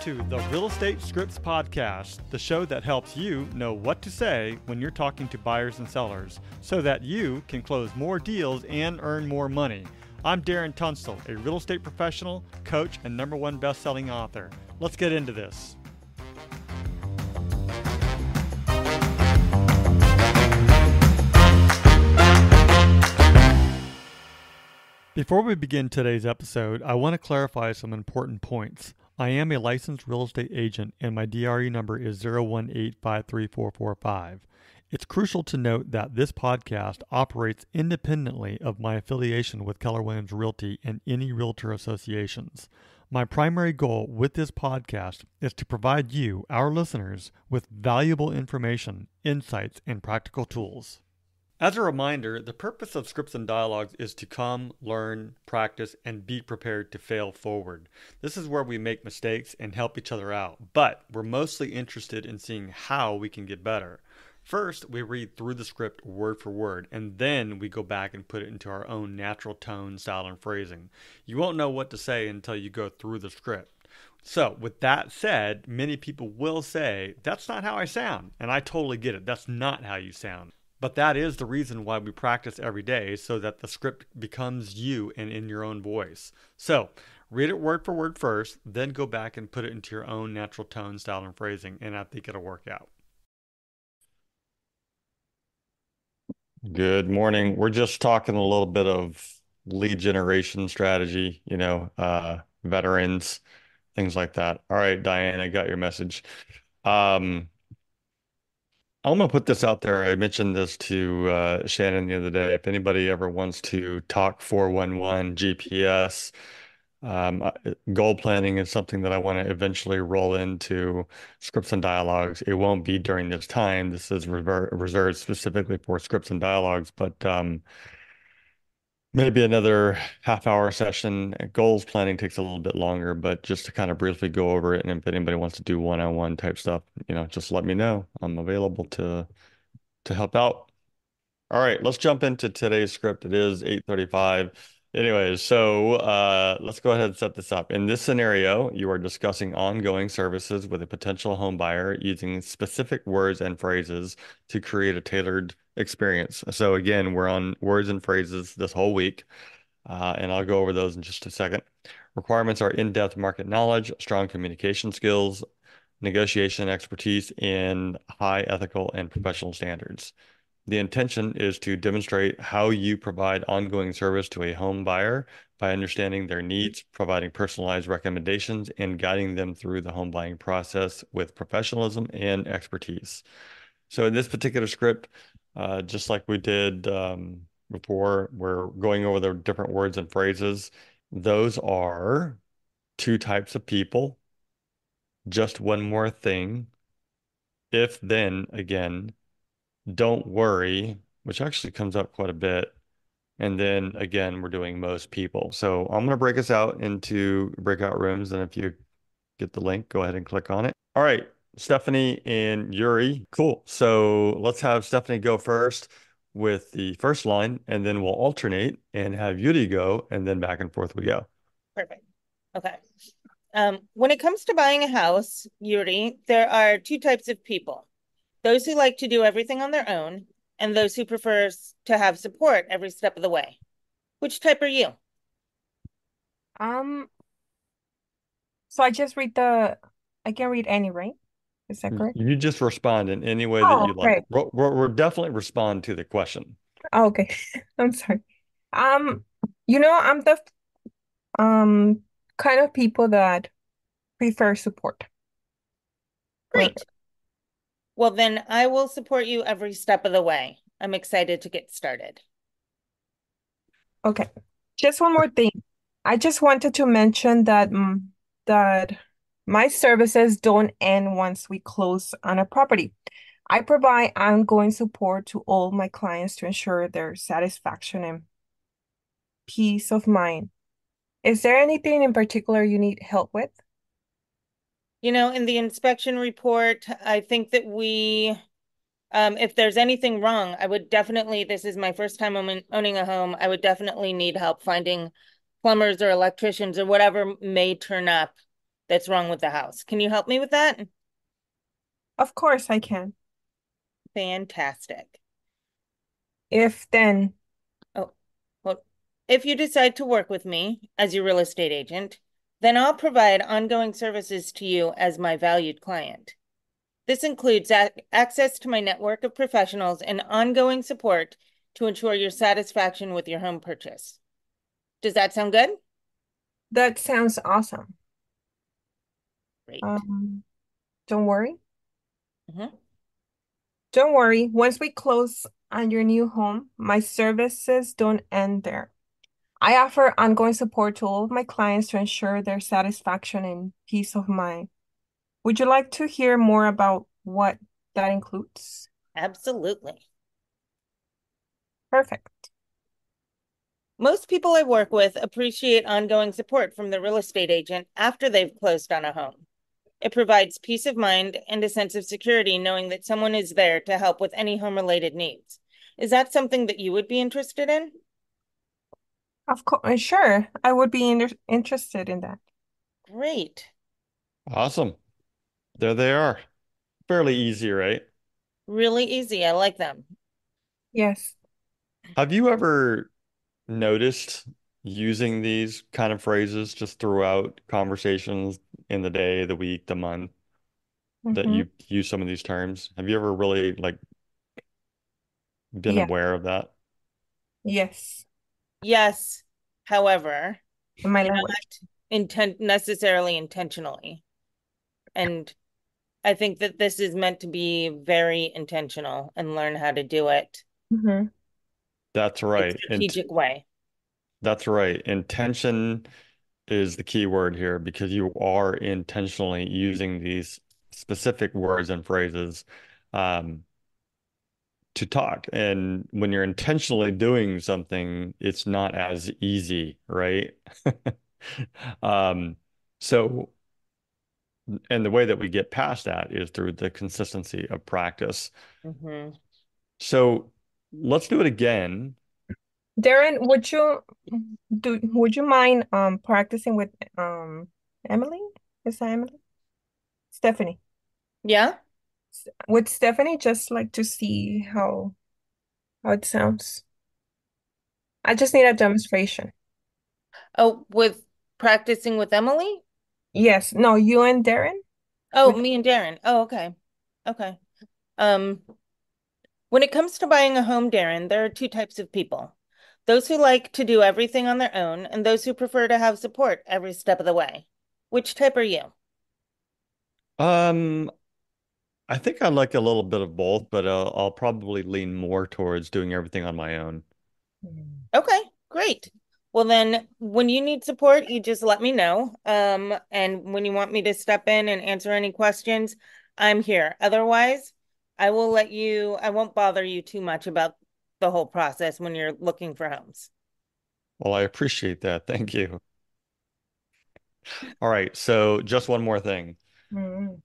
to the Real Estate Scripts Podcast, the show that helps you know what to say when you're talking to buyers and sellers so that you can close more deals and earn more money. I'm Darren Tunstall, a real estate professional, coach, and #1 best-selling author. Let's get into this. Before we begin today's episode, I want to clarify some important points. I am a licensed real estate agent and my DRE number is 018534445. It's crucial to note that this podcast operates independently of my affiliation with Keller Williams Realty and any realtor associations. My primary goal with this podcast is to provide you, our listeners, with valuable information, insights, and practical tools. As a reminder, the purpose of Scripts and Dialogues is to come, learn, practice, and be prepared to fail forward. This is where we make mistakes and help each other out, but we're mostly interested in seeing how we can get better. First, we read through the script word for word, and then we go back and put it into our own natural tone, style, and phrasing. You won't know what to say until you go through the script. So, with that said, many people will say, "That's not how I sound," and I totally get it. That's not how you sound. But that is the reason why we practice every day, so that the script becomes you and in your own voice. So, read it word for word first, then go back and put it into your own natural tone, style, and phrasing, and I think it'll work out. Good morning. We're just talking a little bit of lead generation strategy, veterans, things like that. All right, Diane, I got your message. I'm gonna put this out there. I mentioned this to Shannon the other day. If anybody ever wants to talk 411 GPS, goal planning is something that I want to eventually roll into Scripts and Dialogues. It won't be during this time. This is reserved specifically for Scripts and Dialogues, but maybe another half-hour session. Goals planning takes a little bit longer, but just to kind of briefly go over it, and if anybody wants to do one-on-one type stuff, just let me know. I'm available to help out. All right, let's jump into today's script. It is 8:35. Anyways, so let's go ahead and set this up. In this scenario, you are discussing ongoing services with a potential home buyer using specific words and phrases to create a tailored experience. So again, we're on words and phrases this whole week, and I'll go over those in just a second. Requirements are in-depth market knowledge, strong communication skills, negotiation expertise, and high ethical and professional standards. The intention is to demonstrate how you provide ongoing service to a home buyer by understanding their needs, providing personalized recommendations, and guiding them through the home buying process with professionalism and expertise. So in this particular script, just like we did before, we're going over the different words and phrases. Those are two types of people. Just one more thing. If then again, don't worry, which actually comes up quite a bit. And then again, we're doing most people. So I'm going to break us out into breakout rooms. And if you get the link, go ahead and click on it. All right, Stephanie and Yuri. Cool. So let's have Stephanie go first with the first line, and then we'll alternate and have Yuri go, and then back and forth we go. Perfect. Okay. When it comes to buying a house, Yuri, there are two types of people. Those who like to do everything on their own, and those who prefer to have support every step of the way. Which type are you? So I can read any, right? Is that correct? You just respond in any way that you like. Okay. We're definitely respond to the question. Oh, okay. I'm sorry. I'm the kind of people that prefer support. Great. Well, then I will support you every step of the way. I'm excited to get started. Okay. Just one more thing. I just wanted to mention that my services don't end once we close on a property. I provide ongoing support to all my clients to ensure their satisfaction and peace of mind. Is there anything in particular you need help with? In the inspection report, I think that if there's anything wrong, this is my first time owning a home. I would definitely need help finding plumbers or electricians or whatever may turn up that's wrong with the house. Can you help me with that? Of course I can. Fantastic. If then, Oh, well, if you decide to work with me as your real estate agent, then I'll provide ongoing services to you as my valued client. This includes access to my network of professionals and ongoing support to ensure your satisfaction with your home purchase. Does that sound good? that sounds awesome. Great. Um, don't worry. Mhm. Don't worry. Once we close on your new home, my services don't end there. I offer ongoing support to all of my clients to ensure their satisfaction and peace of mind. Would you like to hear more about what that includes? Absolutely. Perfect. Most people I work with appreciate ongoing support from the real estate agent after they've closed on a home. It provides peace of mind and a sense of security knowing that someone is there to help with any home related needs. Is that something that you would be interested in? Of course, sure. I would be interested in that. Great. Awesome. There they are. Fairly easy, right? Really easy. I like them. Yes. Have you ever noticed using these kind of phrases just throughout conversations in the day, the week, the month that Mm-hmm. you use some of these terms? Have you ever really like been Yeah. aware of that? Yes. Yes. However, In my language. not necessarily intentionally. And I think that this is meant to be very intentional and learn how to do it Mm-hmm. That's in a right. And strategic way. that's right. Intention is the key word here because you are intentionally using these specific words and phrases um, to talk. And when you're intentionally doing something, it's not as easy, right? Um, so, and the way that we get past that is through the consistency of practice. Hmm. So let's do it again. Darren, would you mind practicing with Emily? Is that Emily? Stephanie. Yeah. With Stephanie, just like to see how it sounds. I just need a demonstration. Oh, with practicing with Emily? Yes. No, you and Darren Oh, with me and Darren. Oh, okay. Okay. Um, when it comes to buying a home, Darren, there are two types of people. Those who like to do everything on their own and those who prefer to have support every step of the way. Which type are you? Um, I think I like a little bit of both, but I'll probably lean more towards doing everything on my own. Okay, great. Well, then when you need support, you just let me know. And when you want me to step in and answer any questions, I'm here. Otherwise, I won't bother you too much about the whole process when you're looking for homes. Well, I appreciate that. Thank you. All right, so just one more thing. Mm.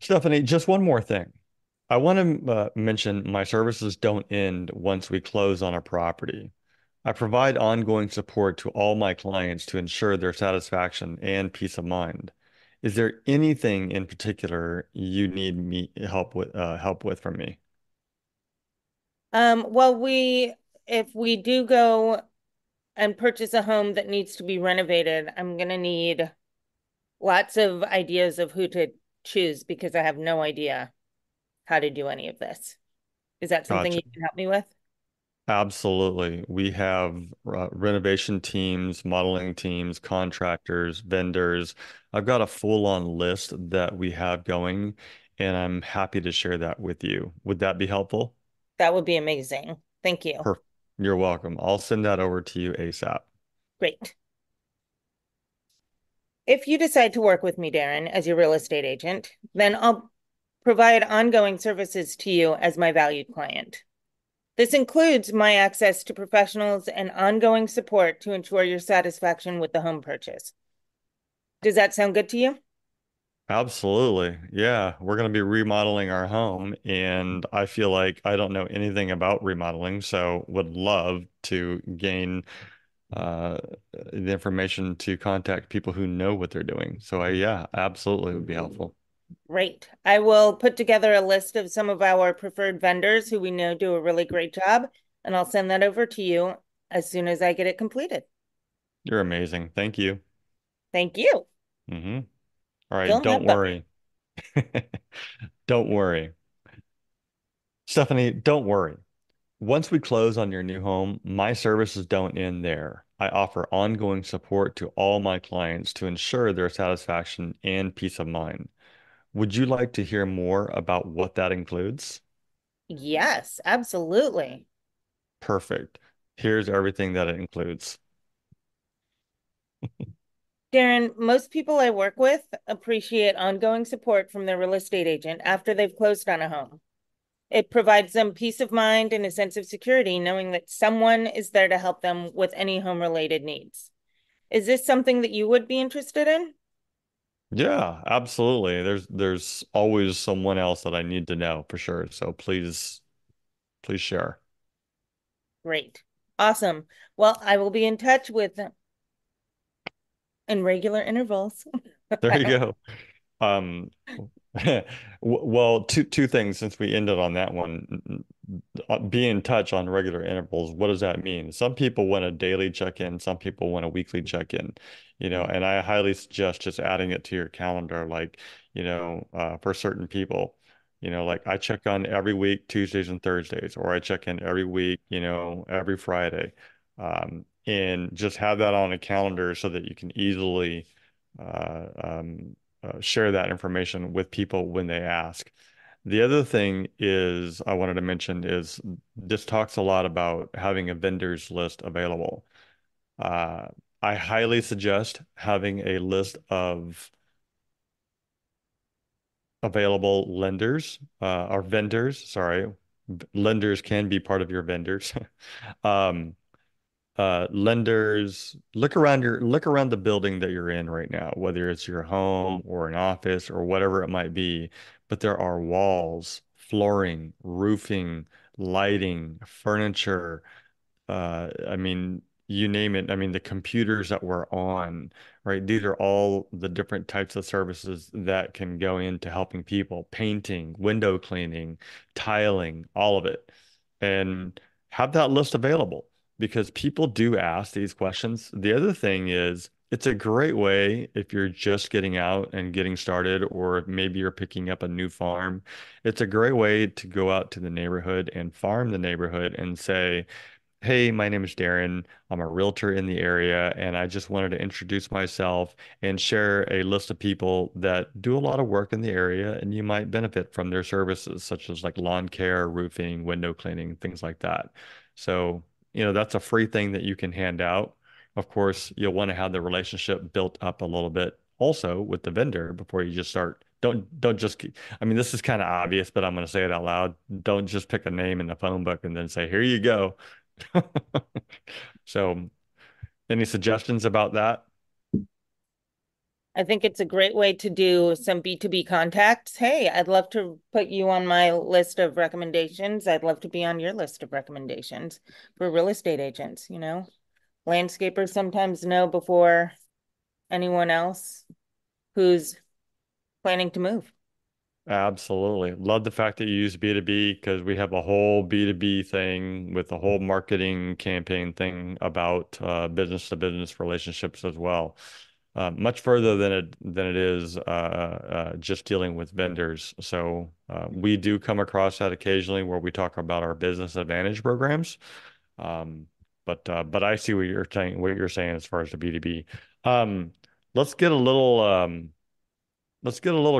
Stephanie, just one more thing. I want to mention my services don't end once we close on a property. I provide ongoing support to all my clients to ensure their satisfaction and peace of mind. Is there anything in particular you need me help with from me? Well, if we do go and purchase a home that needs to be renovated, I'm gonna need lots of ideas of who to choose because I have no idea how to do any of this. Is that something Gotcha. you can help me with? Absolutely. We have renovation teams, modeling teams, contractors, vendors. I've got a full-on list that we have going, and I'm happy to share that with you. Would that be helpful? That would be amazing. Thank you. Per You're welcome. I'll send that over to you ASAP. Great. If you decide to work with me, Darren, as your real estate agent, then I'll provide ongoing services to you as my valued client. This includes my access to professionals and ongoing support to ensure your satisfaction with the home purchase. Does that sound good to you? Absolutely. Yeah, we're going to be remodeling our home, and I feel like I don't know anything about remodeling, so would love to gain uh, the information to contact people who know what they're doing. So yeah, absolutely would be helpful. Great. I will put together a list of some of our preferred vendors who we know do a really great job, and I'll send that over to you as soon as I get it completed. You're amazing. Thank you. Thank you. Hmm. All right, Fill my don't bucket. worry. Don't worry. Stephanie, don't worry. Once we close on your new home, my services don't end there. I offer ongoing support to all my clients to ensure their satisfaction and peace of mind. Would you like to hear more about what that includes? Yes, absolutely. Perfect. Here's everything that it includes. Darren, most people I work with appreciate ongoing support from their real estate agent after they've closed on a home. It provides them peace of mind and a sense of security knowing that someone is there to help them with any home related needs. Is this something that you would be interested in? Yeah, absolutely. There's always someone else that I need to know for sure. So please share. Great. Awesome. Well, I will be in touch with in regular intervals. There you go. Um, well, two things since we ended on that one. Be in touch on regular intervals. What does that mean? Some people want a daily check-in, some people want a weekly check-in, and I highly suggest just adding it to your calendar, like, for certain people, like I check on every week, Tuesdays and Thursdays, or I check in every week, every Friday. And just have that on a calendar so that you can easily uh, um, share that information with people when they ask. The other thing is I wanted to mention is this talks a lot about having a vendors list available. Uh, I highly suggest having a list of available lenders or vendors. Sorry, lenders can be part of your vendors. Um, lenders, look around the building that you're in right now, whether it's your home or an office or whatever it might be. But there are walls, flooring, roofing, lighting, furniture, I mean, you name it. I mean, the computers that we're on, right? These are all the different types of services that can go into helping people, painting, window cleaning, tiling, all of it. And have that list available because people do ask these questions. The other thing is, it's a great way if you're just getting out and getting started, or maybe you're picking up a new farm. It's a great way to go out to the neighborhood and farm the neighborhood and say, hey, my name is Darren. I'm a realtor in the area, and I just wanted to introduce myself and share a list of people that do a lot of work in the area, and you might benefit from their services, such as like lawn care, roofing, window cleaning, things like that. So, that's a free thing that you can hand out. Of course, you'll want to have the relationship built up a little bit also with the vendor before you just start. Don't just, I mean, this is kind of obvious, but I'm going to say it out loud. Don't just pick a name in the phone book and then say, here you go. So, any suggestions about that? I think it's a great way to do some B2B contacts. Hey, I'd love to put you on my list of recommendations. I'd love to be on your list of recommendations for real estate agents, Landscapers sometimes know before anyone else who's planning to move. Absolutely. Love the fact that you use B2B because we have a whole B2B thing with a whole marketing campaign thing about business to business relationships as well. Much further than it is just dealing with vendors. So we do come across that occasionally where we talk about our business advantage programs. Um, but I see what you're saying as far as the B2B. Um, let's get a little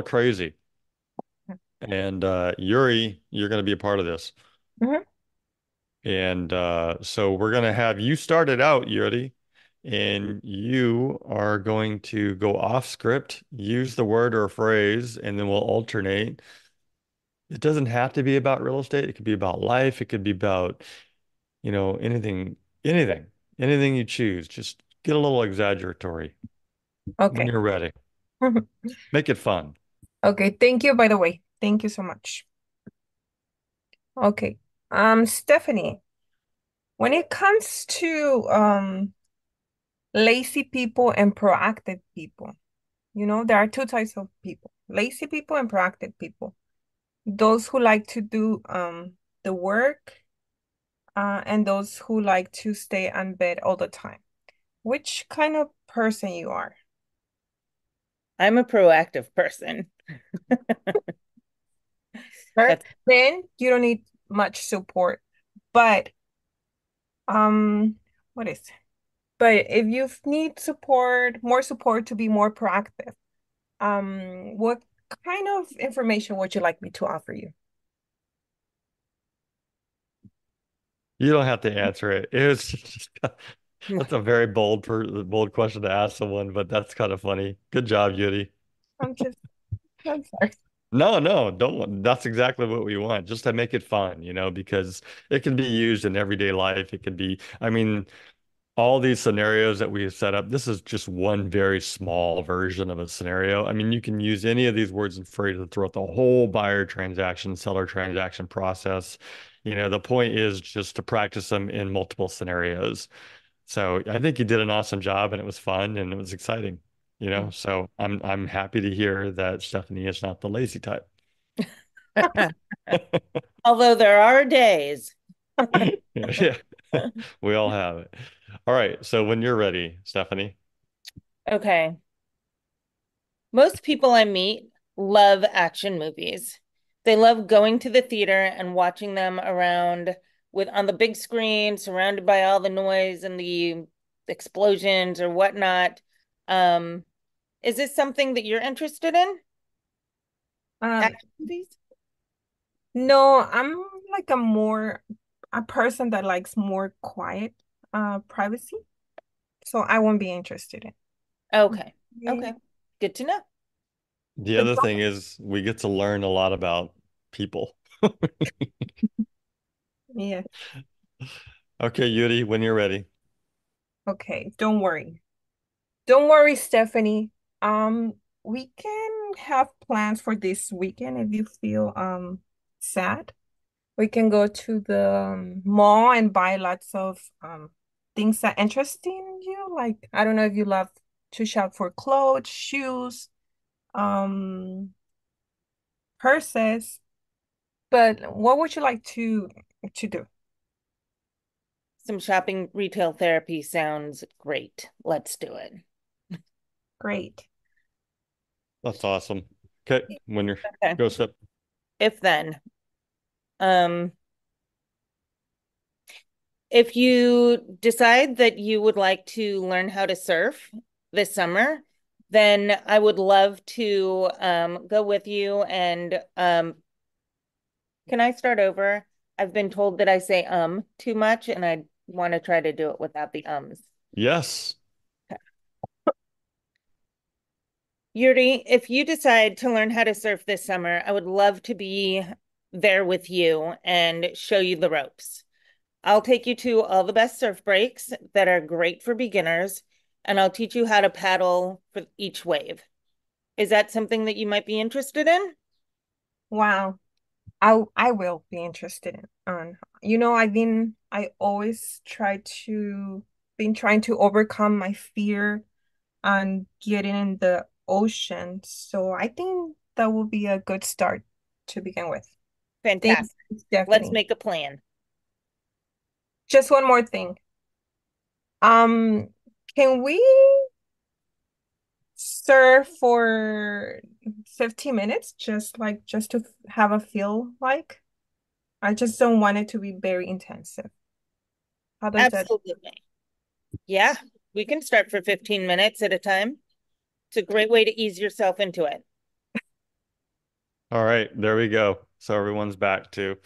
crazy. And Yuri, you're going to be a part of this. Mhm. And so we're going to have you started out, Yuri, and you are going to go off script, use the word or phrase, and then we'll alternate. It doesn't have to be about real estate. It could be about life. It could be about, anything, anything you choose. Just get a little exaggeratory when Okay. you're ready. Make it fun. Okay. Thank you, by the way. Thank you so much. Okay. Stephanie, when it comes to lazy people and proactive people. You know, there are two types of people, lazy people and proactive people. Those who like to do the work and those who like to stay on bed all the time. Which kind of person you are? I'm a proactive person. Sure. That's Then you don't need much support. But um, what is it? But if you need support, more support to be more proactive, what kind of information would you like me to offer you? You don't have to answer it. It was just, that's a very bold question to ask someone, but that's kind of funny. Good job, Yuri. I'm just, I'm sorry. No, no, don't. That's exactly what we want, just to make it fun, because it can be used in everyday life. It could be, I mean, all these scenarios that we have set up, this is just one very small version of a scenario. I mean, you can use any of these words and phrases throughout the whole buyer transaction, seller transaction process. The point is just to practice them in multiple scenarios. So I think you did an awesome job and it was fun and it was exciting, So I'm happy to hear that Stephanie is not the lazy type. although there are days. Yeah, we all have it. All right, so when you're ready, Stephanie. Okay. Most people I meet love action movies. They love going to the theater and watching them around with on the big screen, surrounded by all the noise and the explosions or whatnot. Um, is this something that you're interested in? Um, Action movies? no, I'm like a person that likes more quiet, privacy. So I won't be interested in. Okay. Okay. Okay. Good to know. The But other thing is we get to learn a lot about people. yeah, Okay, Yuri, when you're ready. okay. Don't worry. Don't worry, Stephanie. We can have plans for this weekend if you feel sad. We can go to the mall and buy lots of things that interesting you. Like, I don't know if you love to shop for clothes, shoes, um, purses, but what would you like to do? Some shopping retail therapy sounds great. Let's do it. Great. That's awesome. Okay, when you're Okay. go step. If then, um, if you decide that you would like to learn how to surf this summer, then I would love to go with you. And can I start over? I've been told that I say too much, and I want to try to do it without the ums. Yes. Yuri, if you decide to learn how to surf this summer, I would love to be there with you and show you the ropes. I'll take you to all the best surf breaks that are great for beginners, and I'll teach you how to paddle for each wave. Is that something that you might be interested in? Wow. I will be interested in I always been trying to overcome my fear on getting in the ocean. So I think that will be a good start to begin with. Thanks, Fantastic. Let's Stephanie. make a plan. Just one more thing. Um, can we surf for 15 minutes? Just to have a feel like? I just don't want it to be very intensive. How does that? Absolutely. Yeah, we can start for 15 minutes at a time. It's a great way to ease yourself into it. All right, there we go. So everyone's back to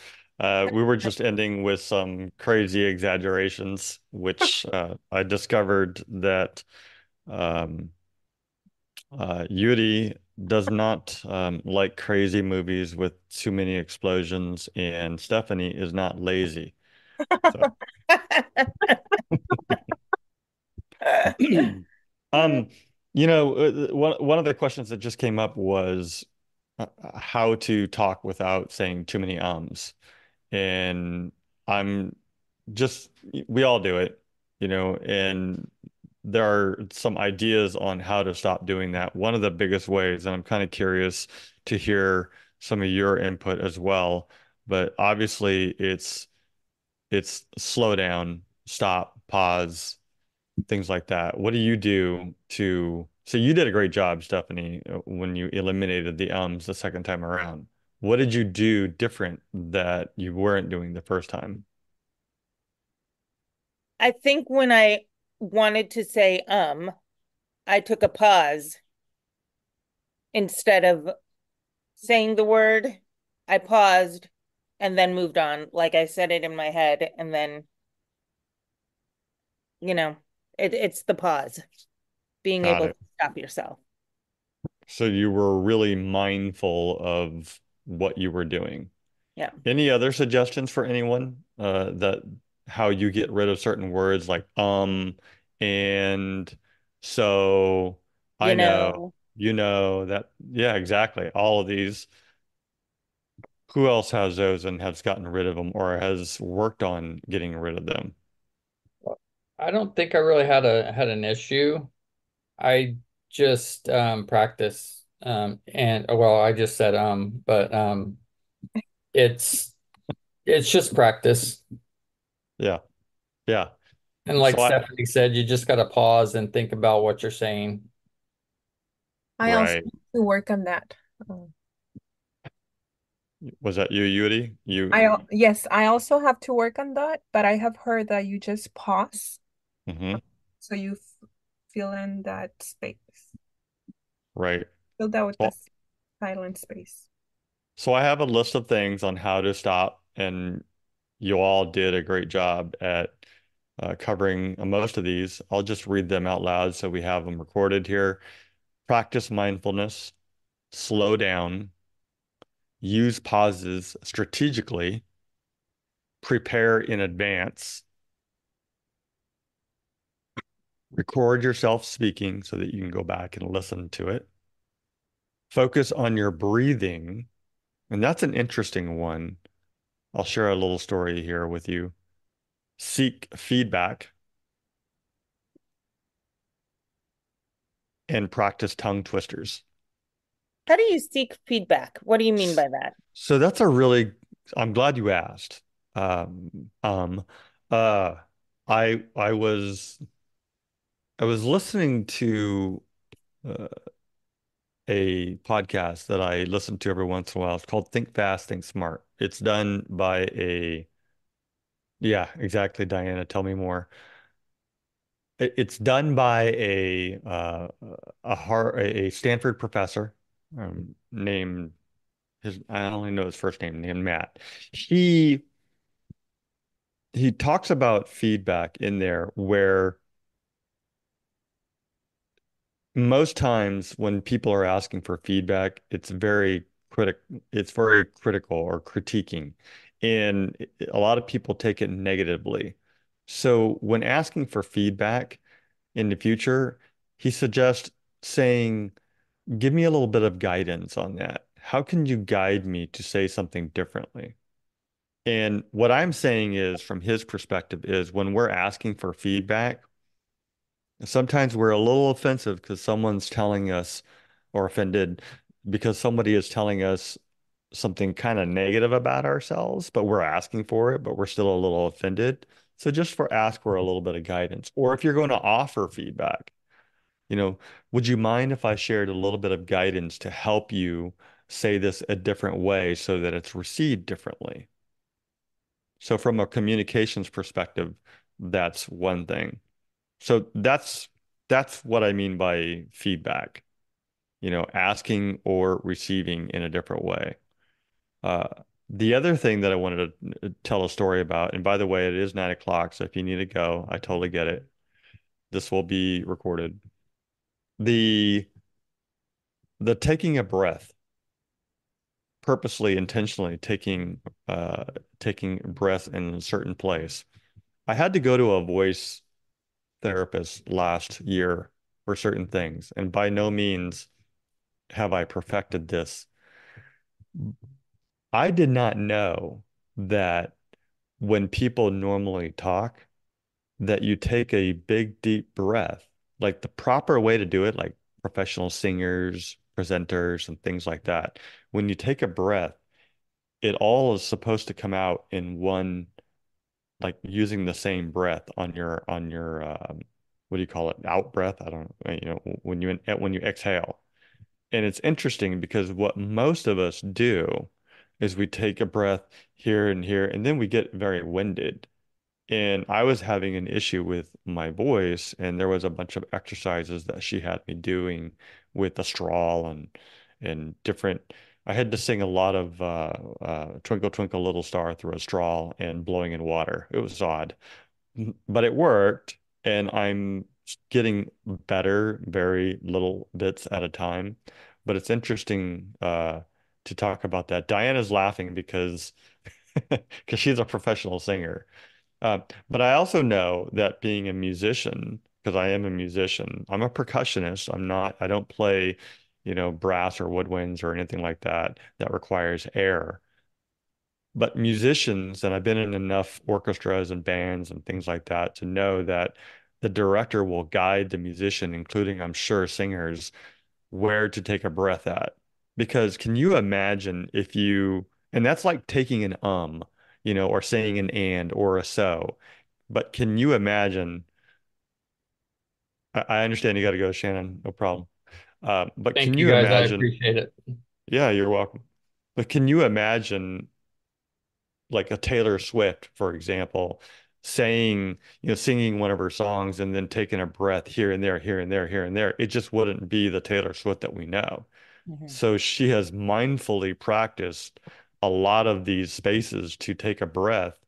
we were just ending with some crazy exaggerations, which I discovered that um, Yuri does not like crazy movies with too many explosions, and Stephanie is not lazy. So, um, one of the questions that just came up was how to talk without saying too many ums. And I'm just, we all do it, and there are some ideas on how to stop doing that. One of the biggest ways, and I'm kind of curious to hear some of your input as well, but obviously it's slow down, stop, pause, things like that. What do you do to, so you did a great job, Stephanie, when you eliminated the ums the second time around. What did you do different that you weren't doing the first time? I think when I wanted to say I took a pause instead of saying the word. I paused and then moved on. Like I said it in my head, and then, you know, it's the pause, being Got able to it. stop yourself. So you were really mindful of what you were doing. Yeah. Any other suggestions for anyone that how you get rid of certain words like and so I You know, know, you know that yeah, exactly. All of these. Who else has those and has gotten rid of them or has worked on getting rid of them? I don't think I really had an issue. I just practice and well, I just said but it's it's just practice. Yeah. Yeah. And like So I Stephanie said, you just got to pause and think about what you're saying. I also right. have to work on that. Um, Was that you, Yuri? yes, I also have to work on that, but I have heard that you just pause, Mhm. so you fill in that space. Right. Fill that with Well, this silent space. so I have a list of things on how to stop, and you all did a great job at covering most of these. I'll just read them out loud so we have them recorded here. Practice mindfulness, slow down, use pauses strategically, prepare in advance, record yourself speaking so that you can go back and listen to it. Focus on your breathing. And that's an interesting one. I'll share a little story here with you. Seek feedback and practice tongue twisters. how do you seek feedback? What do you mean by that? So that's a really, I'm glad you asked. Um, um, uh, I was listening to uh, a podcast that I listen to every once in a while. It's called Think Fast, Think Smart. It's done by yeah, exactly, Diana. Tell me more. It's done by a Stanford professor named his I only know his first name named Matt. He he talks about feedback in there where most times when people are asking for feedback, it's very critical or critiquing. And a lot of people take it negatively. So when asking for feedback in the future, he suggests saying, give me a little bit of guidance on that. How can you guide me to say something differently? And what I'm saying is, from his perspective, is when we're asking for feedback, sometimes we're a little offensive because someone's telling us, or offended because somebody is telling us something kind of negative about ourselves, but we're asking for it, but we're still a little offended. So just ask for a little bit of guidance. Or if you're going to offer feedback, you know, would you mind if I shared a little bit of guidance to help you say this a different way so that it's received differently? So from a communications perspective, that's one thing. So that's what I mean by feedback, asking or receiving in a different way. Uh, the other thing that I wanted to tell a story about, and by the way, it is 9 o'clock, so if you need to go, I totally get it. This will be recorded. The the taking a breath, purposely, intentionally taking breath in a certain place. I had to go to a voice therapist last year for certain things, and by no means have I perfected this. I did not know that when people normally talk, that you take a big, deep breath like the proper way to do it, like professional singers, presenters, and things like that, when you take a breath, it all is supposed to come out in one, like using the same breath on your what do you call it? Out breath? I don't, when you exhale. And it's interesting because what most of us do is we take a breath here and here, and then we get very winded. And I was having an issue with my voice, and there was a bunch of exercises that she had me doing with a straw and different. I had to sing a lot of Twinkle Twinkle Little Star through a straw and blowing in water. It was odd, but it worked, and I'm getting better very little bits at a time. But it's interesting to talk about that. Diana's laughing because because she's a professional singer. Uh, but I also know that being a musician, because I am a musician, I'm a percussionist. I don't play, brass or woodwinds or anything like that that requires air. But musicians, and I've been in enough orchestras and bands and things like that to know that the director will guide the musician, including, I'm sure, singers, where to take a breath at. Because can you imagine and that's like taking an or saying an and or a so. But can you imagine? I understand you got to go, Shannon, no problem. But Thank can you you guys. I imagine? appreciate it. Yeah, you're welcome. But can you imagine like a Taylor Swift, for example, singing one of her songs and then taking a breath here and there, here and there, here and there? It just wouldn't be the Taylor Swift that we know. Mhm. So she has mindfully practiced a lot of these spaces to take a breath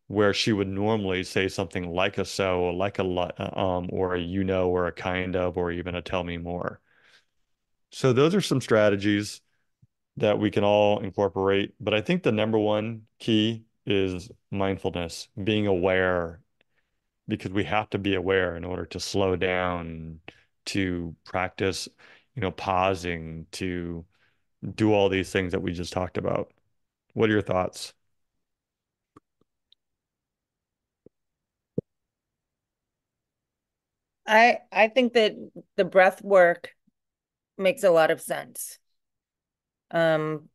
where she would normally say something like a so, or like or a or a kind of, or even a tell me more. So those are some strategies that we can all incorporate. But I think the number one key is mindfulness, being aware, because we have to be aware in order to slow down, to practice, pausing, to do all these things that we just talked about. What are your thoughts? I think that the breath work makes a lot of sense. Um,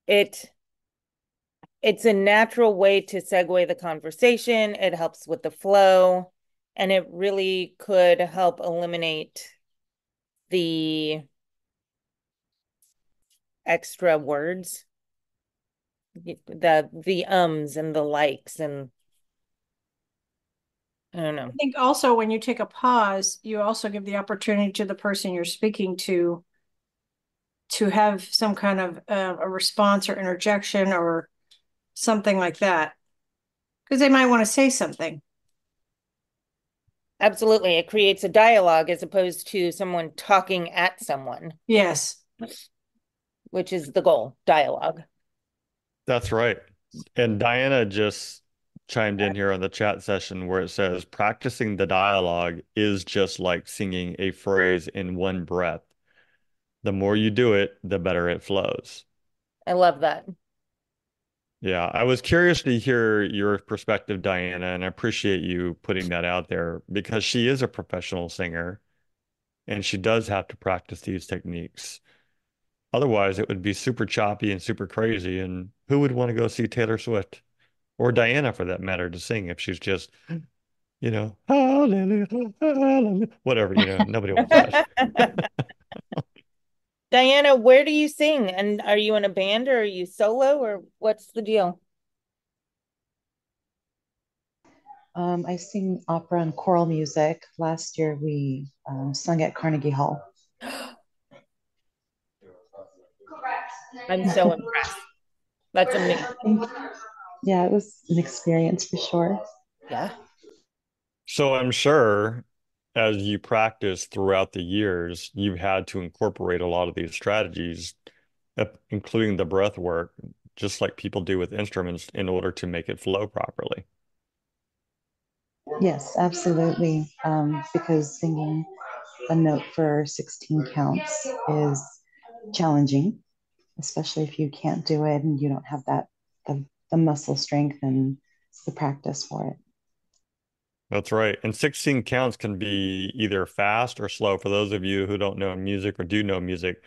it it's a natural way to segue the conversation. It helps with the flow, and it really could help eliminate the extra words, the ums and the likes, and I don't know. I think also when you take a pause, you also give the opportunity to the person you're speaking to have some kind of a response or interjection or something like that, because they might want to say something. Absolutely. It creates a dialogue as opposed to someone talking at someone, Yes. which is the goal, dialogue. That's right. And Diana just chimed in here on the chat session where it says practicing the dialogue is just like singing a phrase in one breath. The more you do it, the better it flows. I love that. Yeah, I was curious to hear your perspective, Diana, and I appreciate you putting that out there because she is a professional singer and she does have to practice these techniques. Otherwise, it would be super choppy and super crazy. And who would want to go see Taylor Swift or Diana for that matter to sing if she's just, hallelujah, hallelujah, whatever, nobody wants that. Diana, where do you sing? And are you in a band or are you solo or what's the deal? I sing opera and choral music. Last year we sung at Carnegie Hall. I'm so impressed. That's amazing. Yeah, it was an experience for sure. Yeah. So I'm sure as you practice throughout the years, you've had to incorporate a lot of these strategies, including the breath work, just like people do with instruments in order to make it flow properly. Yes, absolutely. Because singing a note for 16 counts is challenging, especially if you can't do it and you don't have the muscle strength and the practice for it. That's right. And 16 counts can be either fast or slow. For those of you who don't know music or do know music,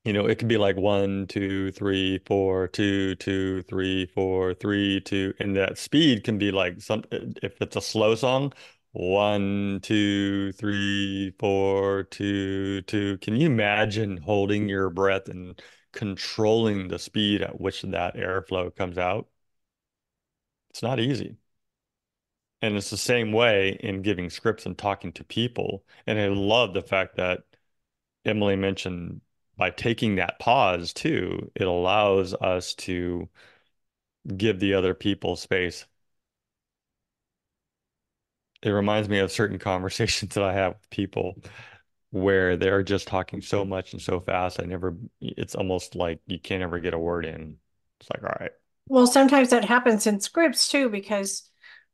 it could be like 1, 2, 3, 4, 2, 2, 3, 4, 3, 2, and that speed can be like if it's a slow song, 1, 2, 3, 4, 2, 2. Can you imagine holding your breath and controlling the speed at which that airflow comes out? It's not easy. And it's the same way in giving scripts and talking to people. And I love the fact that Emily mentioned by taking that pause too, it allows us to give the other people space. It reminds me of certain conversations that I have with people where they're just talking so much and so fast. It's almost like you can't ever get a word in. It's like, all right. Well, sometimes that happens in scripts too, because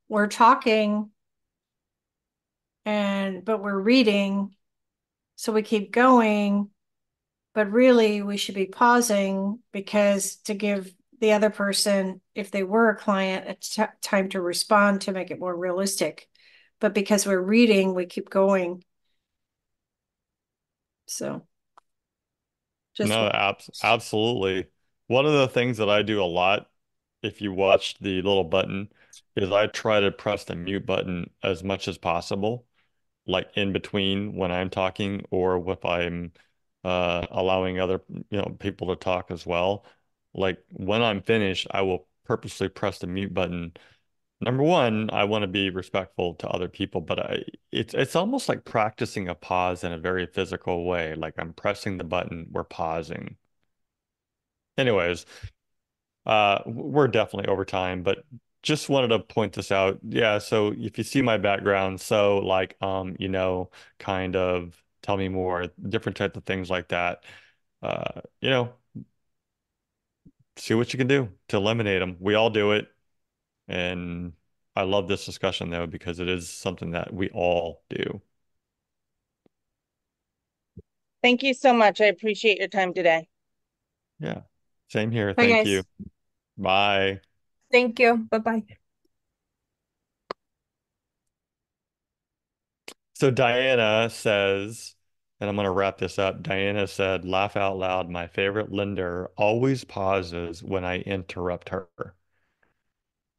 we're talking but we're reading, so we keep going, but really we should be pausing because to give the other person, if they were a client, time to respond to make it more realistic. But because we're reading, we keep going. So just No, absolutely. One of the things that I do a lot, if you watch the little button, is I try to press the mute button as much as possible, like in between when I'm talking or if I'm allowing other people to talk as well. Like when I'm finished, I will purposely press the mute button. Number one, I want to be respectful to other people, but it's almost like practicing a pause in a very physical way. Like I'm pressing the button, we're pausing. Anyways, we're definitely over time, but just wanted to point this out. Yeah, so if you see my background, so like kind of tell me more, different type of things like that. Uh, you know, see what you can do to eliminate them. We all do it, and I love this discussion though because it is something that we all do. Thank you so much. I appreciate your time today. Yeah. Same here. bye, Thank you. guys. Bye. Thank you. Bye-bye. So Diana says, and I'm going to wrap this up. Diana said, laugh out loud. My favorite lender always pauses when I interrupt her.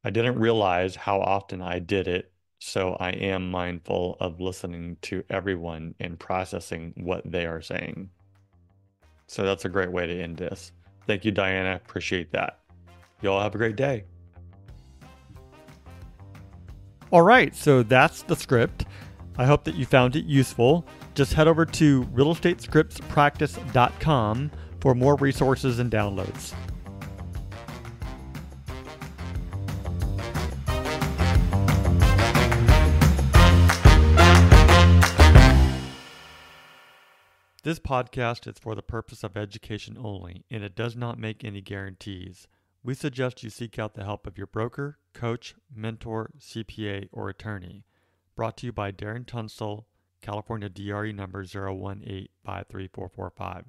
I didn't realize how often I did it, so I am mindful of listening to everyone and processing what they are saying. So that's a great way to end this. Thank you, Diana. Appreciate that. Y'all have a great day. All right, so that's the script. I hope that you found it useful. Just head over to realestatescriptspractice.com for more resources and downloads. This podcast is for the purpose of education only, and it does not make any guarantees. We suggest you seek out the help of your broker, coach, mentor, CPA, or attorney. Brought to you by Darren Tunstall, California DRE number 0185345.